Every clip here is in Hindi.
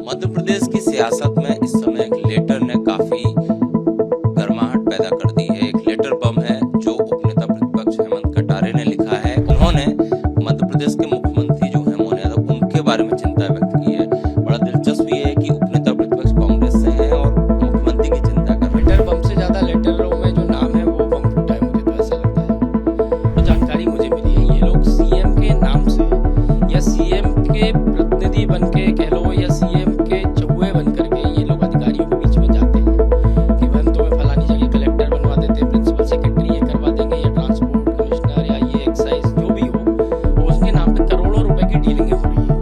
मध्य प्रदेश की सियासत में इस समय एक लेटर ने काफी गर्माहट पैदा कर दी है। एक लेटर बम है जो उपनेता प्रतिपक्ष हेमंत कटारे ने लिखा है। उन्होंने मध्य प्रदेश के मुख्यमंत्री जो है मोहन यादव उनके बारे में चिंता व्यक्त की है। बड़ा दिलचस्प ये है कि उपनेता प्रतिपक्ष कांग्रेस से हैं और मुख्यमंत्री की चिंता कर रहे हैं। लेटर बम से ज्यादा लेटरों में जो नाम है वो बम फूटा है, मुझे तो ऐसा लगता है। तो जानकारी मुझे मिली है, ये लोग सीएम के नाम से या सीएम के प्रतिनिधि बन के कह लो या सीएम के चौहे बन करके ये लोग अधिकारियों के बीच में जाते हैं कि हम तुम्हें फलानी जगह कलेक्टर बनवा देते हैं, प्रिंसिपल सेक्रेटरी ये करवा देंगे या ट्रांसपोर्ट कमिश्नर या ये एक्साइज जो भी हो, और उसके नाम पे करोड़ों रुपए की डीलिंग हो रही है।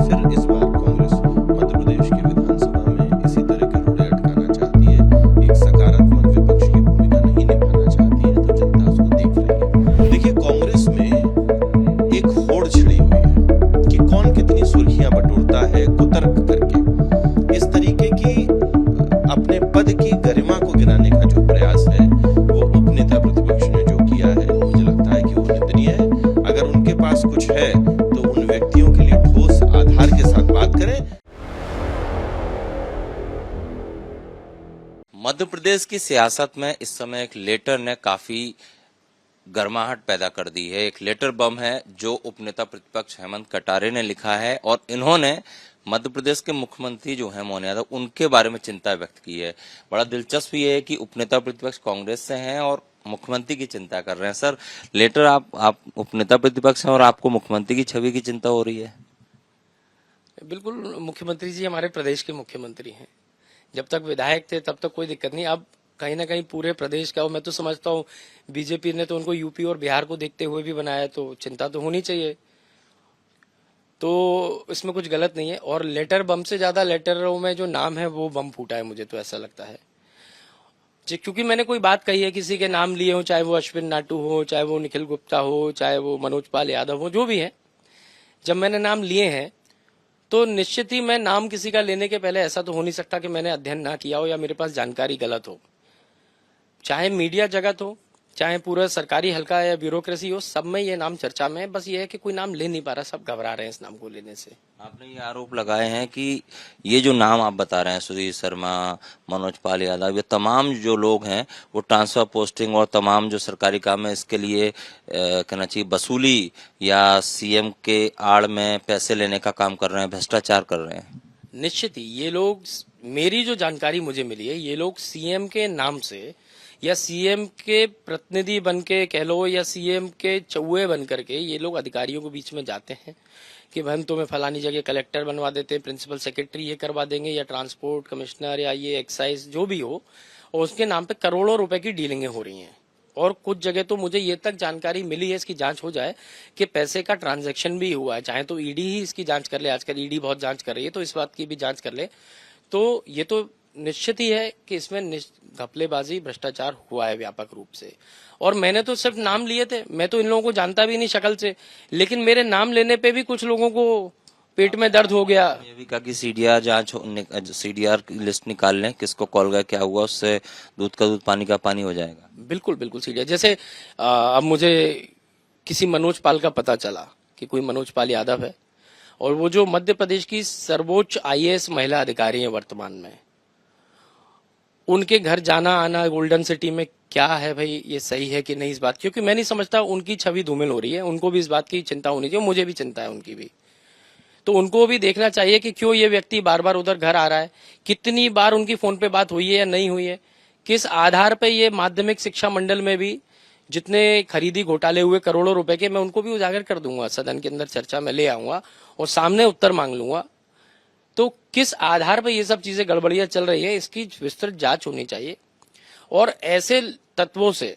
फिर इस बार कांग्रेस मध्य प्रदेश की विधानसभा में इसी तरह के रोड़े अटकाना चाहती है, एक सकारात्मक विपक्ष की भूमिका नहीं निभाना चाहती है, तो जनता उसको देख रही है। देखिए, कांग्रेस में एक होड़ छिड़ी हुई है कि कौन कितनी सुर्खियां बटोरता है कुतर्क करके। इस तरीके की अपने पद की गरिमा को गिराने का जो प्रयास है वो उपनेता प्रतिपक्ष ने जो किया है, मुझे लगता है कि वो निंदनीय है। अगर उनके पास कुछ है तो उन व्यक्तियों के लिए ठोस आधार के साथ बात करें। मध्य प्रदेश की सियासत में इस समय एक लेटर ने काफी गर्माहट पैदा कर दी है। एक लेटर बम है जो उपनेता प्रतिपक्ष हेमंत कटारे ने लिखा है और इन्होंने मध्य प्रदेश के मुख्यमंत्री जो है मोहन यादव उनके बारे में चिंता व्यक्त की है। बड़ा दिलचस्प ये है कि उपनेता प्रतिपक्ष कांग्रेस से हैं और मुख्यमंत्री की चिंता कर रहे हैं। सर, लेटर आप उपनेता प्रतिपक्ष हैं और आपको मुख्यमंत्री की छवि की चिंता हो रही है? बिल्कुल, मुख्यमंत्री जी हमारे प्रदेश के मुख्यमंत्री हैं। जब तक विधायक थे तब तक कोई दिक्कत नहीं, अब कहीं ना कहीं पूरे प्रदेश का, और मैं तो समझता हूँ बीजेपी ने तो उनको यूपी और बिहार को देखते हुए भी बनाया, तो चिंता तो होनी चाहिए। तो इसमें कुछ गलत नहीं है। और लेटर बम से ज्यादा लेटरों में जो नाम है वो बम फूटा है, मुझे तो ऐसा लगता है। क्योंकि मैंने कोई बात कही है, किसी के नाम लिए हो, चाहे वो अश्विन नाटू हो, चाहे वो निखिल गुप्ता हो, चाहे वो मनोज पाल यादव हो, जो भी है, जब मैंने नाम लिए हैं तो निश्चित ही मैं नाम किसी का लेने के पहले ऐसा तो हो नहीं सकता कि मैंने अध्ययन ना किया हो या मेरे पास जानकारी गलत हो। चाहे मीडिया जगत हो, चाहे पूरा सरकारी हल्का या ब्यूरोक्रेसी हो, सब में ये नाम चर्चा में है। बस ये है कि कोई नाम ले नहीं पा रहा, सब घबरा रहे हैं इस नाम को लेने से। आपने ये आरोप लगाए हैं कि ये जो नाम आप बता रहे हैं, सुधीर शर्मा, मनोज पाल यादव, ये तमाम जो लोग हैं वो ट्रांसफर पोस्टिंग और तमाम जो सरकारी काम है इसके लिए कहना चाहिए वसूली या सीएम के आड़ में पैसे लेने का काम कर रहे हैं, भ्रष्टाचार कर रहे हैं। निश्चित ही ये लोग, मेरी जो जानकारी मुझे मिली है, ये लोग सीएम के नाम से या सीएम के प्रतिनिधि बन के कह लो या सीएम के चौहे बन करके ये लोग अधिकारियों के बीच में जाते हैं कि हम तुम्हें फलानी जगह कलेक्टर बनवा देते हैं, प्रिंसिपल सेक्रेटरी ये करवा देंगे या ट्रांसपोर्ट कमिश्नर या ये एक्साइज जो भी हो, और उसके नाम पे करोड़ों रुपए की डीलिंगें हो रही हैं। और कुछ जगह तो मुझे ये तक जानकारी मिली है, इसकी जांच हो जाए, कि पैसे का ट्रांजैक्शन भी हुआ है। चाहे तो ईडी ही इसकी जांच कर ले, आजकल ईडी बहुत जांच कर रही है, तो इस बात की भी जांच कर ले। तो ये तो निश्चित ही है कि इसमें घपलेबाजी भ्रष्टाचार हुआ है व्यापक रूप से। और मैंने तो सिर्फ नाम लिए थे, मैं तो इन लोगों को जानता भी नहीं शक्ल से, लेकिन मेरे नाम लेने पे भी कुछ लोगों को पेट में दर्द हो गया। ये भी कहा कि सीडीआर जांच, सीडीआर की लिस्ट निकाल लें, किसको कॉल गया, क्या हुआ, उससे दूध का दूध पानी का पानी हो जाएगा। बिल्कुल बिल्कुल सीडीआर। जैसे अब मुझे किसी मनोज पाल का पता चला कि कोई मनोज पाल यादव है, और वो जो मध्य प्रदेश की सर्वोच्च आईएएस महिला अधिकारी है वर्तमान में, उनके घर जाना आना गोल्डन सिटी में क्या है भाई, ये सही है कि नहीं इस बात, क्योंकि मैं नहीं समझता उनकी छवि धूमिल हो रही है। उनको भी इस बात की चिंता होनी चाहिए, मुझे भी चिंता है उनकी भी। तो उनको भी देखना चाहिए कि क्यों ये व्यक्ति बार बार उधर घर आ रहा है, कितनी बार उनकी फोन पे बात हुई है या नहीं हुई है, किस आधार पे ये माध्यमिक शिक्षा मंडल में भी जितने खरीदी घोटाले हुए करोड़ों रुपए के, मैं उनको भी उजागर कर दूंगा, सदन के अंदर चर्चा में ले आऊंगा और सामने उत्तर मांग लूंगा। तो किस आधार पर ये सब चीजें गड़बड़ियां चल रही है, इसकी विस्तृत जांच होनी चाहिए और ऐसे तत्वों से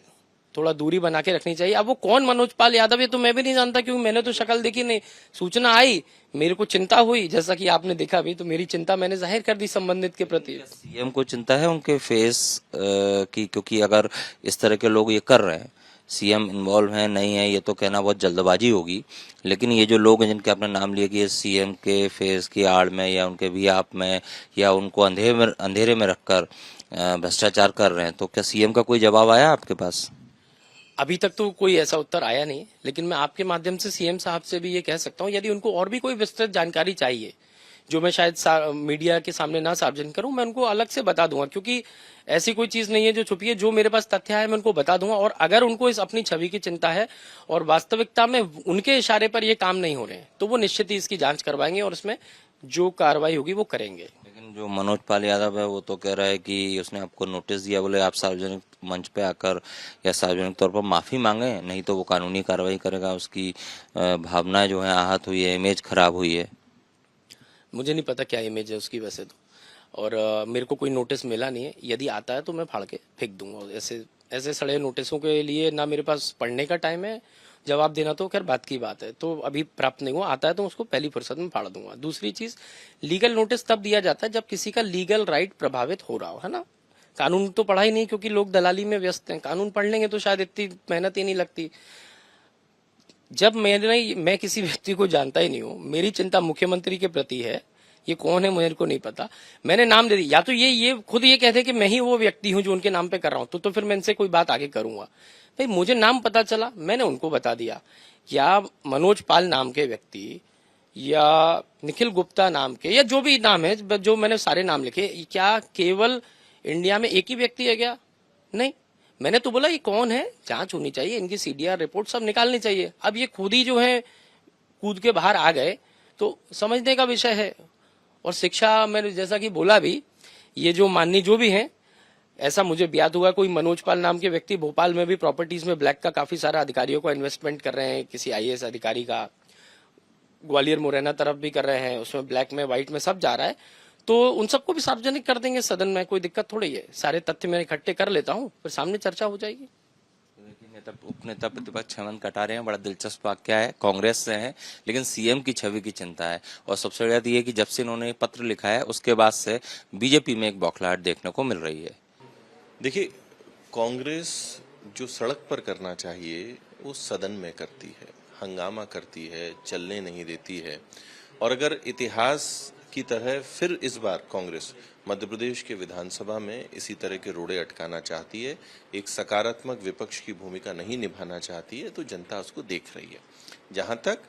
थोड़ा दूरी बना के रखनी चाहिए। अब वो कौन मनोज पाल यादव है तो मैं भी नहीं जानता, क्योंकि मैंने तो शक्ल देखी नहीं। सूचना आई, मेरे को चिंता हुई, जैसा कि आपने देखा भी, तो मेरी चिंता मैंने जाहिर कर दी संबंधित के प्रति। सीएम को चिंता है उनके फेस की, क्योंकि अगर इस तरह के लोग ये कर रहे हैं, सीएम इन्वॉल्व है नहीं है, ये तो कहना बहुत जल्दबाजी होगी, लेकिन ये जो लोग हैं जिनके आपने नाम लिए कि ये सीएम के फेस की आड़ में या उनके वियाप में या उनको अंधेरे में रखकर भ्रष्टाचार कर रहे हैं, तो क्या सीएम का कोई जवाब आया आपके पास? अभी तक तो कोई ऐसा उत्तर आया नहीं, लेकिन मैं आपके माध्यम से सीएम साहब से भी ये कह सकता हूँ, यदि उनको और भी कोई विस्तृत जानकारी चाहिए जो मैं शायद मीडिया के सामने ना सार्वजनिक करूं, मैं उनको अलग से बता दूंगा, क्योंकि ऐसी कोई चीज नहीं है जो छुपी है। जो मेरे पास तथ्य है मैं उनको बता दूंगा, और अगर उनको इस अपनी छवि की चिंता है और वास्तविकता में उनके इशारे पर ये काम नहीं हो रहे हैं, तो वो निश्चित ही इसकी जांच करवाएंगे और इसमें जो कार्रवाई होगी वो करेंगे। लेकिन जो मनोज पाल यादव है वो तो कह रहा है कि उसने आपको नोटिस दिया, बोले आप सार्वजनिक मंच पे आकर या सार्वजनिक तौर पर माफी मांगे, नहीं तो वो कानूनी कार्रवाई करेगा। उसकी भावनाएं जो है आहत हुई है, इमेज खराब हुई है। मुझे नहीं पता क्या इमेज है उसकी वैसे तो, और मेरे को कोई नोटिस मिला नहीं है। यदि आता है तो मैं फाड़ के फेंक दूंगा। ऐसे ऐसे सड़े नोटिसों के लिए ना मेरे पास पढ़ने का टाइम है, जवाब देना तो खैर बात की बात है, तो अभी प्राप्त नहीं हुआ। आता है तो उसको पहली फुर्सत में फाड़ दूंगा। दूसरी चीज, लीगल नोटिस तब दिया जाता है जब किसी का लीगल राइट प्रभावित हो रहा हो, है ना। कानून तो पढ़ा ही नहीं, क्योंकि लोग दलाली में व्यस्त हैं। कानून पढ़ लेंगे तो शायद इतनी मेहनत ही नहीं लगती। जब मैं किसी व्यक्ति को जानता ही नहीं हूं, मेरी चिंता मुख्यमंत्री के प्रति है। ये कौन है मेरे को नहीं पता, मैंने नाम दे दिया। या तो ये खुद ये कहते कि मैं ही वो व्यक्ति हूं जो उनके नाम पे कर रहा हूं, तो फिर मैं इनसे कोई बात आगे करूंगा। भाई मुझे नाम पता चला, मैंने उनको बता दिया। क्या मनोज पाल नाम के व्यक्ति या निखिल गुप्ता नाम के, या जो भी नाम है, जो मैंने सारे नाम लिखे, क्या केवल इंडिया में एक ही व्यक्ति है क्या? नहीं, मैंने तो बोला ये कौन है, जांच होनी चाहिए, इनकी सीडीआर रिपोर्ट सब निकालनी चाहिए। अब ये खुद ही जो है कूद के बाहर आ गए, तो समझने का विषय है। और शिक्षा, मैंने जैसा कि बोला भी, ये जो माननीय जो भी हैं, ऐसा मुझे ज्ञात हुआ कोई मनोज पाल नाम के व्यक्ति भोपाल में भी प्रॉपर्टीज में ब्लैक का काफी सारा अधिकारियों को इन्वेस्टमेंट कर रहे हैं। किसी आईएएस अधिकारी का ग्वालियर मुरैना तरफ भी कर रहे हैं, उसमें ब्लैक में व्हाइट में सब जा रहा है। तो उन सबको भी सार्वजनिक कर देंगे सदन में, कोई दिक्कत थोड़ी है। सारे तथ्य मैं इकट्ठे कर लेता हूँ, फिर सामने चर्चा हो जाएगी। उपनेता प्रतिपक्ष हेमंत कटारे हैं, बड़ा दिलचस्प वाक्य है, कांग्रेस से हैं, लेकिन सीएम की छवि की चिंता है। और सबसे बड़ी बात यह है कि जब से इन्होंने पत्र लिखा है उसके बाद से बीजेपी में एक बौखलाहट देखने को मिल रही है। देखिए, कांग्रेस जो सड़क पर करना चाहिए वो सदन में करती है, हंगामा करती है, चलने नहीं देती है। और अगर इतिहास की तरह फिर इस बार कांग्रेस मध्य प्रदेश के विधानसभा में इसी तरह के रोड़े अटकाना चाहती है, एक सकारात्मक विपक्ष की भूमिका नहीं निभाना चाहती है, तो जनता उसको देख रही है। जहां तक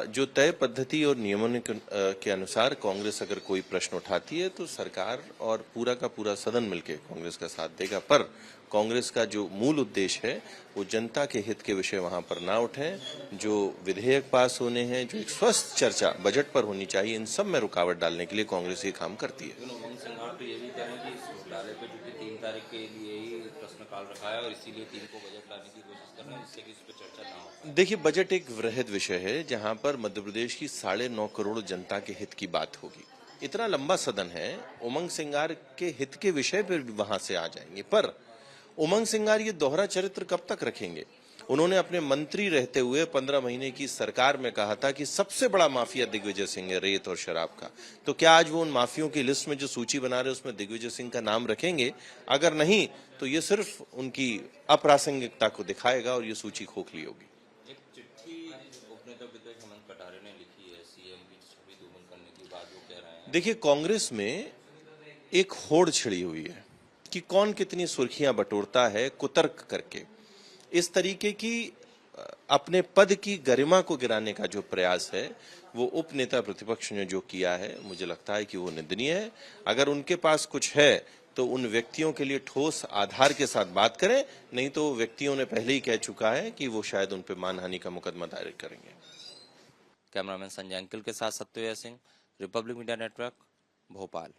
जो तय पद्धति और नियमों के अनुसार कांग्रेस अगर कोई प्रश्न उठाती है तो सरकार और पूरा का पूरा सदन मिलकर कांग्रेस का साथ देगा। पर कांग्रेस का जो मूल उद्देश्य है वो जनता के हित के विषय वहां पर ना उठें। जो विधेयक पास होने हैं, जो एक स्वस्थ चर्चा बजट पर होनी चाहिए, इन सब में रुकावट डालने के लिए कांग्रेस ये काम करती है। तो ये भी कह रहे हैं कि इस घोटाले पे जो कि 3 तारीख के लिए ही प्रश्नकाल रखा है और इसीलिए 3 को बजट लाने की कोशिश कर रहे हैं, जिससे कि इस पर चर्चा ना हो। देखिए, बजट एक वृहद विषय है जहां पर मध्य प्रदेश की 9.5 करोड़ जनता के हित की बात होगी। इतना लंबा सदन है, उमंग सिंगार के हित के विषय पर भी वहां से आ जाएंगे। पर उमंग सिंगार ये दोहरा चरित्र कब तक रखेंगे? उन्होंने अपने मंत्री रहते हुए 15 महीने की सरकार में कहा था कि सबसे बड़ा माफिया दिग्विजय सिंह है, रेत और शराब का। तो क्या आज वो उन माफियों की लिस्ट में जो सूची बना रहे उसमें दिग्विजय सिंह का नाम रखेंगे? अगर नहीं तो ये सिर्फ उनकी अप्रासंगिकता को दिखाएगा और ये सूची खोखली होगी। एक चिट्ठी उपनेता प्रतिपक्ष हेमंत कटारे ने लिखी है सीएम की छवि दोगुनी करने की बात वो कह रहे हैं। देखिए, कांग्रेस में एक होड़ छिड़ी हुई है कि कौन कितनी सुर्खियां बटोरता है कुतर्क करके। इस तरीके की अपने पद की गरिमा को गिराने का जो प्रयास है वो उपनेता प्रतिपक्ष ने जो किया है, मुझे लगता है कि वो निंदनीय है। अगर उनके पास कुछ है तो उन व्यक्तियों के लिए ठोस आधार के साथ बात करें, नहीं तो व्यक्तियों ने पहले ही कह चुका है कि वो शायद उन पर मानहानि का मुकदमा दायर करेंगे। कैमरामैन संजय अंकिल के साथ Satyavrat Singh, Republic Media Network, Bhopal.